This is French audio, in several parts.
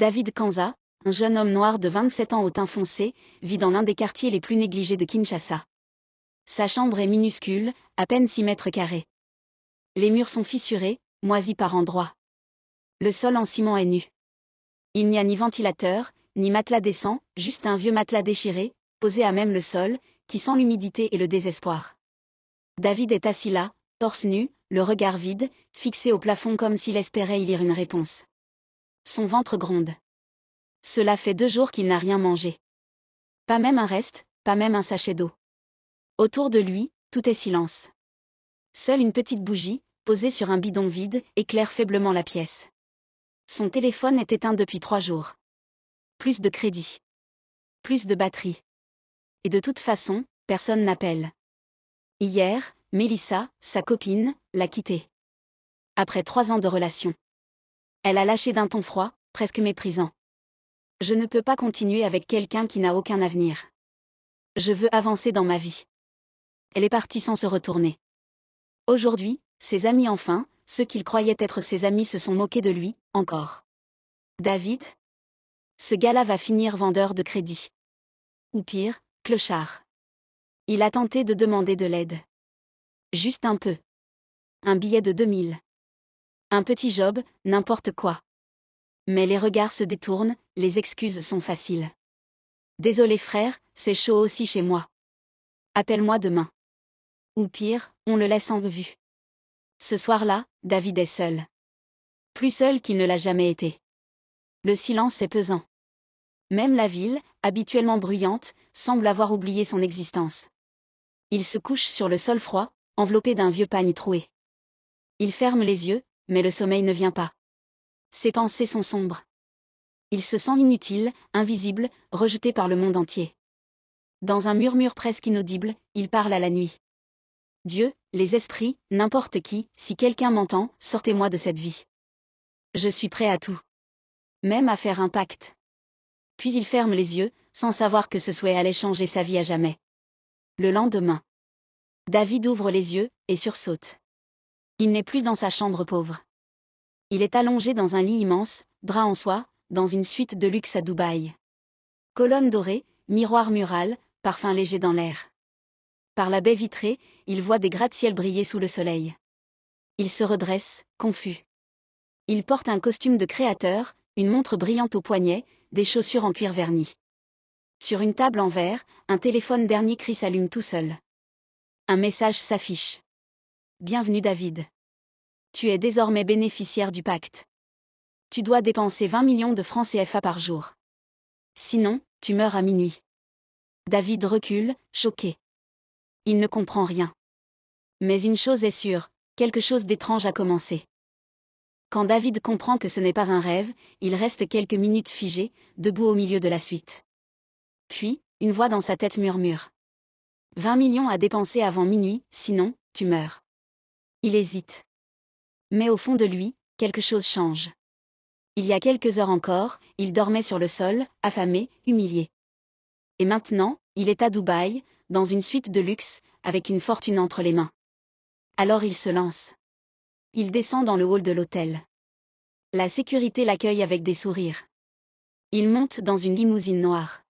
David Kanza, un jeune homme noir de 27 ans au teint foncé, vit dans l'un des quartiers les plus négligés de Kinshasa. Sa chambre est minuscule, à peine 6 mètres carrés. Les murs sont fissurés, moisis par endroits. Le sol en ciment est nu. Il n'y a ni ventilateur, ni matelas décent, juste un vieux matelas déchiré, posé à même le sol, qui sent l'humidité et le désespoir. David est assis là, torse nu, le regard vide, fixé au plafond comme s'il espérait y lire une réponse. Son ventre gronde. Cela fait 2 jours qu'il n'a rien mangé. Pas même un reste, pas même un sachet d'eau. Autour de lui, tout est silence. Seule une petite bougie, posée sur un bidon vide, éclaire faiblement la pièce. Son téléphone est éteint depuis 3 jours. Plus de crédit. Plus de batterie. Et de toute façon, personne n'appelle. Hier, Mélissa, sa copine, l'a quitté. Après 3 ans de relation. Elle a lâché d'un ton froid, presque méprisant. Je ne peux pas continuer avec quelqu'un qui n'a aucun avenir. Je veux avancer dans ma vie. Elle est partie sans se retourner. Aujourd'hui, ses amis enfin, ceux qu'il croyait être ses amis se sont moqués de lui, encore. David ? Ce gars-là va finir vendeur de crédit. Ou pire, clochard. Il a tenté de demander de l'aide. Juste un peu. Un billet de 2000. Un petit job, n'importe quoi. Mais les regards se détournent, les excuses sont faciles. Désolé frère, c'est chaud aussi chez moi. Appelle-moi demain. Ou pire, on le laisse en vue. Ce soir-là, David est seul. Plus seul qu'il ne l'a jamais été. Le silence est pesant. Même la ville, habituellement bruyante, semble avoir oublié son existence. Il se couche sur le sol froid, enveloppé d'un vieux pagne troué. Il ferme les yeux, mais le sommeil ne vient pas. Ses pensées sont sombres. Il se sent inutile, invisible, rejeté par le monde entier. Dans un murmure presque inaudible, il parle à la nuit. Dieu, les esprits, n'importe qui, si quelqu'un m'entend, sortez-moi de cette vie. Je suis prêt à tout. Même à faire un pacte. Puis il ferme les yeux, sans savoir que ce souhait allait changer sa vie à jamais. Le lendemain. David ouvre les yeux, et sursaute. Il n'est plus dans sa chambre pauvre. Il est allongé dans un lit immense, drap en soie, dans une suite de luxe à Dubaï. Colonnes dorées, miroir mural, parfum léger dans l'air. Par la baie vitrée, il voit des gratte-ciel briller sous le soleil. Il se redresse, confus. Il porte un costume de créateur, une montre brillante au poignet, des chaussures en cuir verni. Sur une table en verre, un téléphone dernier cri s'allume tout seul. Un message s'affiche. Bienvenue David. Tu es désormais bénéficiaire du pacte. Tu dois dépenser 20 millions de francs CFA par jour. Sinon, tu meurs à minuit. David recule, choqué. Il ne comprend rien. Mais une chose est sûre, quelque chose d'étrange a commencé. Quand David comprend que ce n'est pas un rêve, il reste quelques minutes figé, debout au milieu de la suite. Puis, une voix dans sa tête murmure. 20 millions à dépenser avant minuit, sinon, tu meurs. Il hésite. Mais au fond de lui, quelque chose change. Il y a quelques heures encore, il dormait sur le sol, affamé, humilié. Et maintenant, il est à Dubaï, dans une suite de luxe, avec une fortune entre les mains. Alors il se lance. Il descend dans le hall de l'hôtel. La sécurité l'accueille avec des sourires. Il monte dans une limousine noire.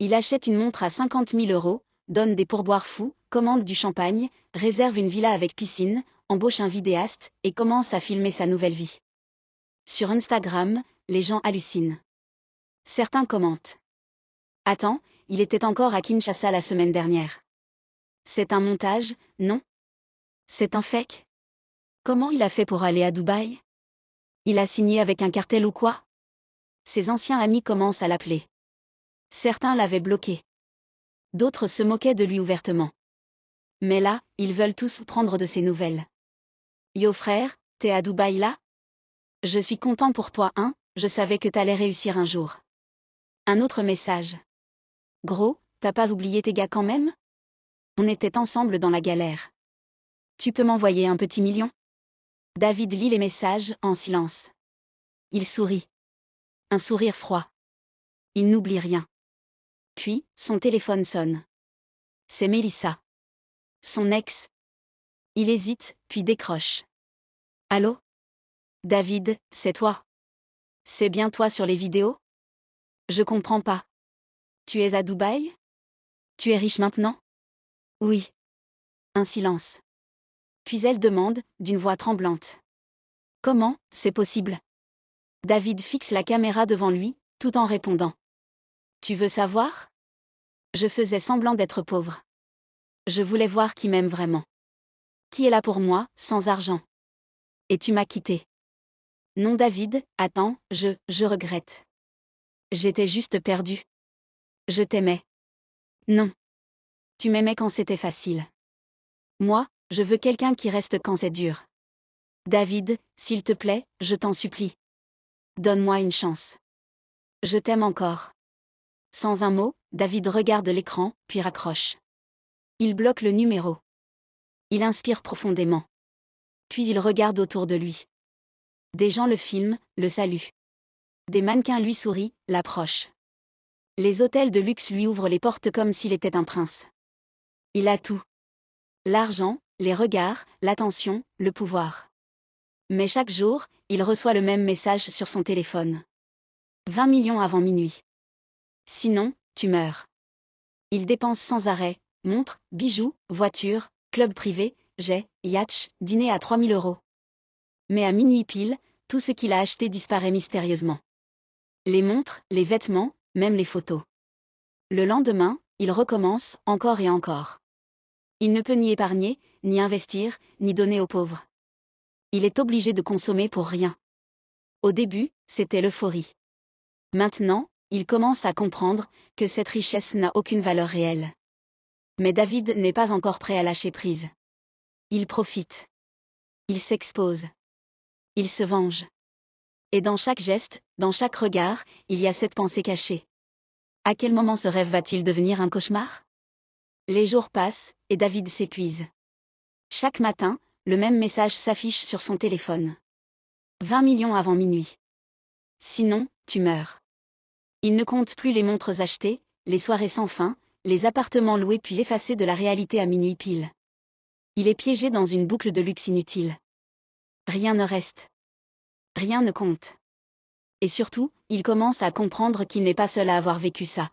Il achète une montre à 50 000 €, donne des pourboires fous, commande du champagne, réserve une villa avec piscine, embauche un vidéaste, et commence à filmer sa nouvelle vie. Sur Instagram, les gens hallucinent. Certains commentent. Attends, il était encore à Kinshasa la semaine dernière. C'est un montage, non? C'est un fake? Comment il a fait pour aller à Dubaï? Il a signé avec un cartel ou quoi? Ses anciens amis commencent à l'appeler. Certains l'avaient bloqué. D'autres se moquaient de lui ouvertement. Mais là, ils veulent tous prendre de ses nouvelles. Yo frère, t'es à Dubaï là? Je suis content pour toi hein, je savais que t'allais réussir un jour. Un autre message. Gros, t'as pas oublié tes gars quand même? On était ensemble dans la galère. Tu peux m'envoyer un petit million? David lit les messages, en silence. Il sourit. Un sourire froid. Il n'oublie rien. Puis, son téléphone sonne. C'est Mélissa. Son ex. Il hésite, puis décroche. Allô? David, c'est toi? C'est bien toi sur les vidéos? Je comprends pas. Tu es à Dubaï? Tu es riche maintenant? Oui. Un silence. Puis elle demande, d'une voix tremblante. Comment, c'est possible? David fixe la caméra devant lui, tout en répondant. Tu veux savoir? Je faisais semblant d'être pauvre. Je voulais voir qui m'aime vraiment. Qui est là pour moi, sans argent. Et tu m'as quitté. Non David, attends, je regrette. J'étais juste perdue. Je t'aimais. Non. Tu m'aimais quand c'était facile. Moi, je veux quelqu'un qui reste quand c'est dur. David, s'il te plaît, je t'en supplie. Donne-moi une chance. Je t'aime encore. Sans un mot, David regarde l'écran, puis raccroche. Il bloque le numéro. Il inspire profondément. Puis il regarde autour de lui. Des gens le filment, le saluent. Des mannequins lui sourient, l'approchent. Les hôtels de luxe lui ouvrent les portes comme s'il était un prince. Il a tout. L'argent, les regards, l'attention, le pouvoir. Mais chaque jour, il reçoit le même message sur son téléphone. 20 millions avant minuit. Sinon, tu meurs. Il dépense sans arrêt, montres, bijoux, voitures, club privé, jets, yachts, dîner à 3000 €. Mais à minuit pile, tout ce qu'il a acheté disparaît mystérieusement. Les montres, les vêtements, même les photos. Le lendemain, il recommence, encore et encore. Il ne peut ni épargner, ni investir, ni donner aux pauvres. Il est obligé de consommer pour rien. Au début, c'était l'euphorie. Maintenant, il commence à comprendre que cette richesse n'a aucune valeur réelle. Mais David n'est pas encore prêt à lâcher prise. Il profite. Il s'expose. Il se venge. Et dans chaque geste, dans chaque regard, il y a cette pensée cachée. À quel moment ce rêve va-t-il devenir un cauchemar? Les jours passent, et David s'épuise. Chaque matin, le même message s'affiche sur son téléphone. 20 millions avant minuit. Sinon, tu meurs. Il ne compte plus les montres achetées, les soirées sans fin, les appartements loués puis effacés de la réalité à minuit pile. Il est piégé dans une boucle de luxe inutile. Rien ne reste. Rien ne compte. Et surtout, il commence à comprendre qu'il n'est pas seul à avoir vécu ça.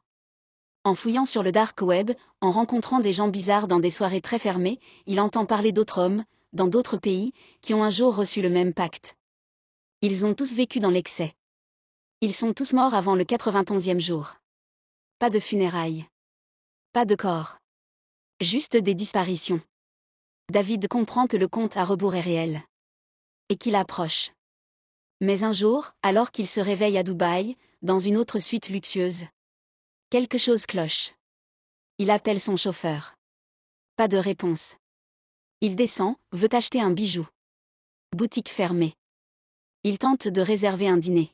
En fouillant sur le dark web, en rencontrant des gens bizarres dans des soirées très fermées, il entend parler d'autres hommes, dans d'autres pays, qui ont un jour reçu le même pacte. Ils ont tous vécu dans l'excès. Ils sont tous morts avant le 91e jour. Pas de funérailles. Pas de corps. Juste des disparitions. David comprend que le compte à rebours est réel. Et qu'il approche. Mais un jour, alors qu'il se réveille à Dubaï, dans une autre suite luxueuse, quelque chose cloche. Il appelle son chauffeur. Pas de réponse. Il descend, veut acheter un bijou. Boutique fermée. Il tente de réserver un dîner.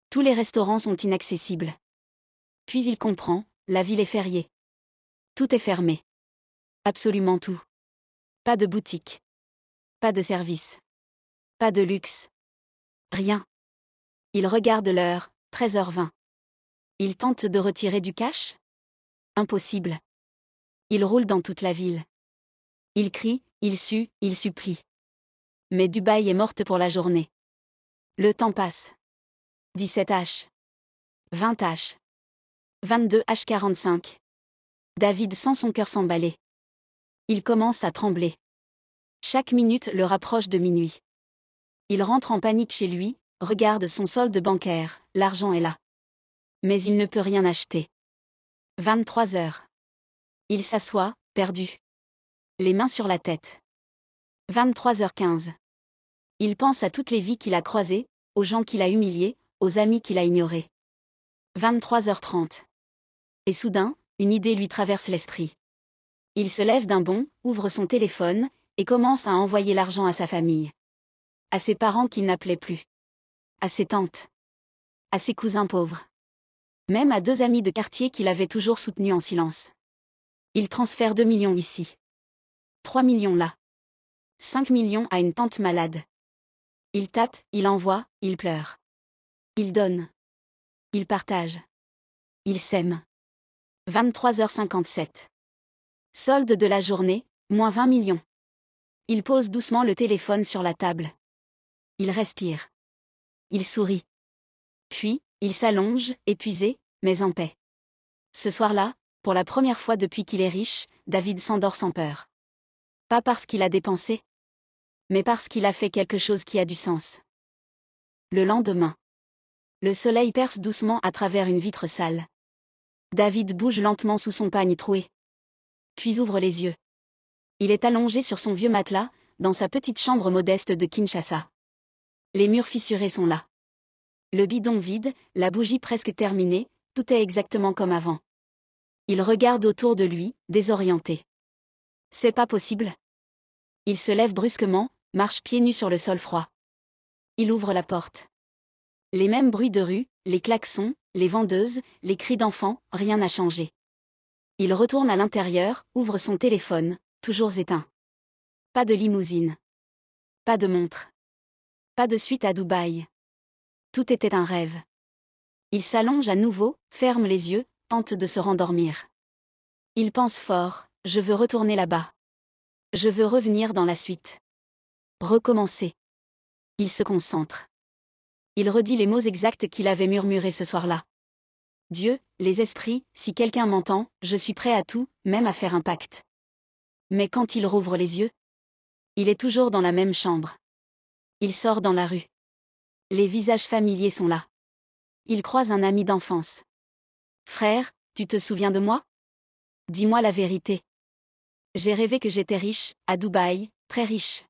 Tous les restaurants sont inaccessibles. Puis il comprend, la ville est fériée. Tout est fermé. Absolument tout. Pas de boutique. Pas de service. Pas de luxe. Rien. Il regarde l'heure, 13h20. Il tente de retirer du cash? Impossible. Il roule dans toute la ville. Il crie, il sue, il supplie. Mais Dubaï est morte pour la journée. Le temps passe. 17h. 20h. 22h45. David sent son cœur s'emballer. Il commence à trembler. Chaque minute le rapproche de minuit. Il rentre en panique chez lui, regarde son solde bancaire, l'argent est là. Mais il ne peut rien acheter. 23h. Il s'assoit, perdu. Les mains sur la tête. 23h15. Il pense à toutes les vies qu'il a croisées, aux gens qu'il a humiliés, aux amis qu'il a ignorés. 23h30. Et soudain, une idée lui traverse l'esprit. Il se lève d'un bond, ouvre son téléphone, et commence à envoyer l'argent à sa famille. À ses parents qu'il n'appelait plus. À ses tantes. À ses cousins pauvres. Même à 2 amis de quartier qu'il avait toujours soutenus en silence. Il transfère 2 millions ici. 3 millions là. 5 millions à une tante malade. Il tape, il envoie, il pleure. Il donne. Il partage. Il s'aime. 23h57. Solde de la journée, moins 20 millions. Il pose doucement le téléphone sur la table. Il respire. Il sourit. Puis, il s'allonge, épuisé, mais en paix. Ce soir-là, pour la première fois depuis qu'il est riche, David s'endort sans peur. Pas parce qu'il a dépensé, mais parce qu'il a fait quelque chose qui a du sens. Le lendemain, le soleil perce doucement à travers une vitre sale. David bouge lentement sous son pagne troué. Puis ouvre les yeux. Il est allongé sur son vieux matelas, dans sa petite chambre modeste de Kinshasa. Les murs fissurés sont là. Le bidon vide, la bougie presque terminée, tout est exactement comme avant. Il regarde autour de lui, désorienté. C'est pas possible. Il se lève brusquement, marche pieds nus sur le sol froid. Il ouvre la porte. Les mêmes bruits de rue, les klaxons, les vendeuses, les cris d'enfants, rien n'a changé. Il retourne à l'intérieur, ouvre son téléphone, toujours éteint. Pas de limousine. Pas de montre. Pas de suite à Dubaï. Tout était un rêve. Il s'allonge à nouveau, ferme les yeux, tente de se rendormir. Il pense fort, je veux retourner là-bas. Je veux revenir dans la suite. Recommencer. Il se concentre. Il redit les mots exacts qu'il avait murmurés ce soir-là. Dieu, les esprits, si quelqu'un m'entend, je suis prêt à tout, même à faire un pacte. Mais quand il rouvre les yeux, il est toujours dans la même chambre. Il sort dans la rue. Les visages familiers sont là. Il croise un ami d'enfance. Frère, tu te souviens de moi? Dis-moi la vérité. J'ai rêvé que j'étais riche, à Dubaï, très riche.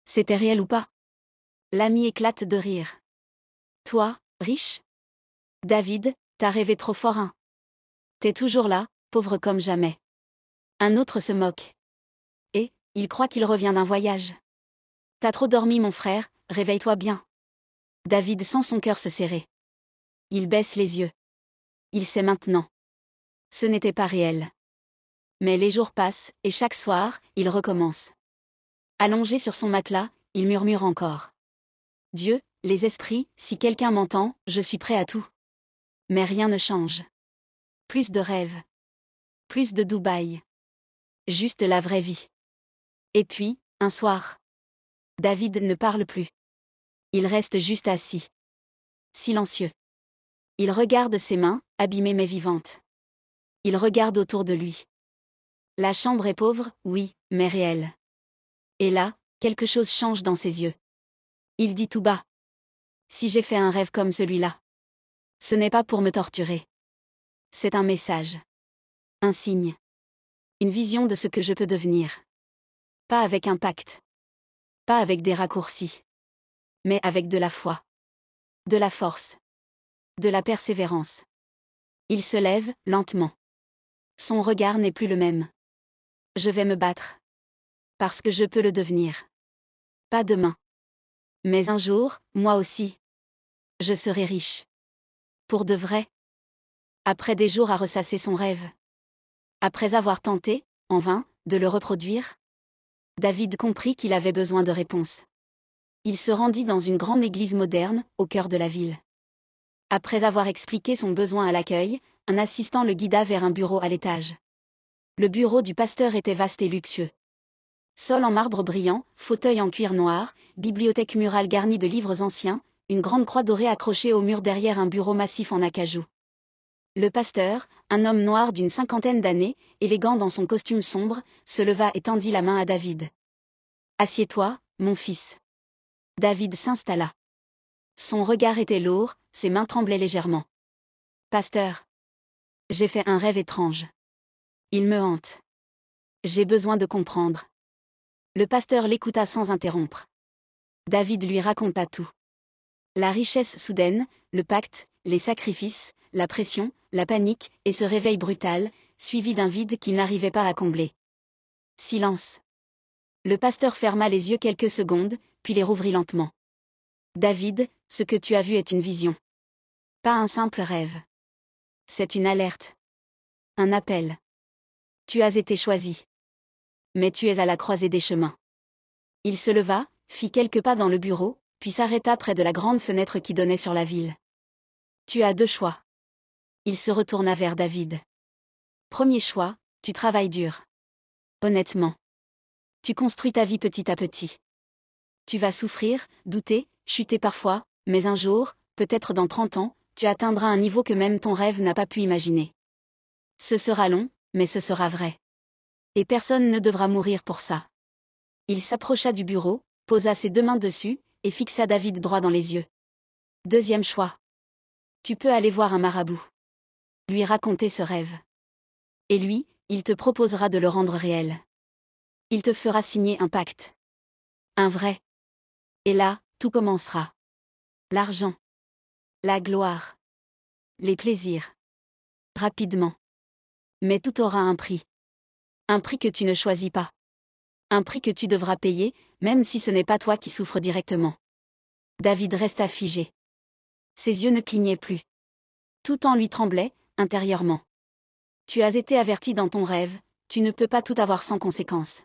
C'était réel ou pas? L'ami éclate de rire. Toi, riche? David, t'as rêvé trop fort, hein? T'es toujours là, pauvre comme jamais. Un autre se moque. Et, il croit qu'il revient d'un voyage. T'as trop dormi mon frère, réveille-toi bien. David sent son cœur se serrer. Il baisse les yeux. Il sait maintenant. Ce n'était pas réel. Mais les jours passent, et chaque soir, il recommence. Allongé sur son matelas, il murmure encore. Dieu, les esprits, si quelqu'un m'entend, je suis prêt à tout. Mais rien ne change. Plus de rêves. Plus de Dubaï. Juste la vraie vie. Et puis, un soir. David ne parle plus. Il reste juste assis. Silencieux. Il regarde ses mains, abîmées mais vivantes. Il regarde autour de lui. La chambre est pauvre, oui, mais réelle. Et là, quelque chose change dans ses yeux. Il dit tout bas. Si j'ai fait un rêve comme celui-là, ce n'est pas pour me torturer. C'est un message. Un signe. Une vision de ce que je peux devenir. Pas avec un pacte. Pas avec des raccourcis. Mais avec de la foi. De la force. De la persévérance. Il se lève, lentement. Son regard n'est plus le même. Je vais me battre. Parce que je peux le devenir. Pas demain. Mais un jour, moi aussi. Je serai riche. Pour de vrai. Après des jours à ressasser son rêve. Après avoir tenté, en vain, de le reproduire. David comprit qu'il avait besoin de réponses. Il se rendit dans une grande église moderne, au cœur de la ville. Après avoir expliqué son besoin à l'accueil, un assistant le guida vers un bureau à l'étage. Le bureau du pasteur était vaste et luxueux. Sol en marbre brillant, fauteuil en cuir noir, bibliothèque murale garnie de livres anciens, une grande croix dorée accrochée au mur derrière un bureau massif en acajou. Le pasteur, un homme noir d'une cinquantaine d'années, élégant dans son costume sombre, se leva et tendit la main à David. « Assieds-toi, mon fils. » David s'installa. Son regard était lourd, ses mains tremblaient légèrement. « Pasteur. J'ai fait un rêve étrange. Il me hante. J'ai besoin de comprendre. » Le pasteur l'écouta sans interrompre. David lui raconta tout. La richesse soudaine, le pacte, les sacrifices, la pression, la panique, et ce réveil brutal, suivi d'un vide qu'il n'arrivait pas à combler. Silence. Le pasteur ferma les yeux quelques secondes, puis les rouvrit lentement. David, ce que tu as vu est une vision. Pas un simple rêve. C'est une alerte. Un appel. Tu as été choisi. Mais tu es à la croisée des chemins. Il se leva, fit quelques pas dans le bureau, puis s'arrêta près de la grande fenêtre qui donnait sur la ville. Tu as deux choix. Il se retourna vers David. Premier choix, tu travailles dur. Honnêtement. Tu construis ta vie petit à petit. Tu vas souffrir, douter, chuter parfois, mais un jour, peut-être dans 30 ans, tu atteindras un niveau que même ton rêve n'a pas pu imaginer. Ce sera long, mais ce sera vrai. Et personne ne devra mourir pour ça. Il s'approcha du bureau, posa ses 2 mains dessus, et fixa David droit dans les yeux. Deuxième choix. Tu peux aller voir un marabout. Lui raconter ce rêve. Et lui, il te proposera de le rendre réel. Il te fera signer un pacte. Un vrai. Et là, tout commencera. L'argent. La gloire. Les plaisirs. Rapidement. Mais tout aura un prix. Un prix que tu ne choisis pas. Un prix que tu devras payer, même si ce n'est pas toi qui souffres directement. David resta figé. Ses yeux ne clignaient plus. Tout en lui tremblait, intérieurement. Tu as été averti dans ton rêve, tu ne peux pas tout avoir sans conséquence.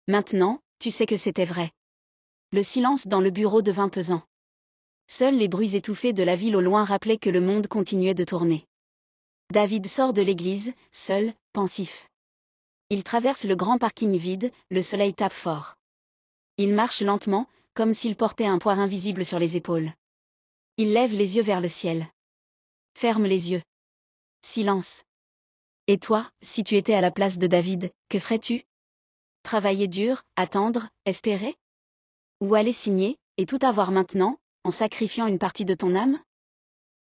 Maintenant, tu sais que c'était vrai. Le silence dans le bureau devint pesant. Seuls les bruits étouffés de la ville au loin rappelaient que le monde continuait de tourner. David sort de l'église, seul, pensif. Il traverse le grand parking vide, le soleil tape fort. Il marche lentement, comme s'il portait un poids invisible sur les épaules. Il lève les yeux vers le ciel. Ferme les yeux. Silence. Et toi, si tu étais à la place de David, que ferais-tu? Travailler dur, attendre, espérer? Ou aller signer, et tout avoir maintenant, en sacrifiant une partie de ton âme?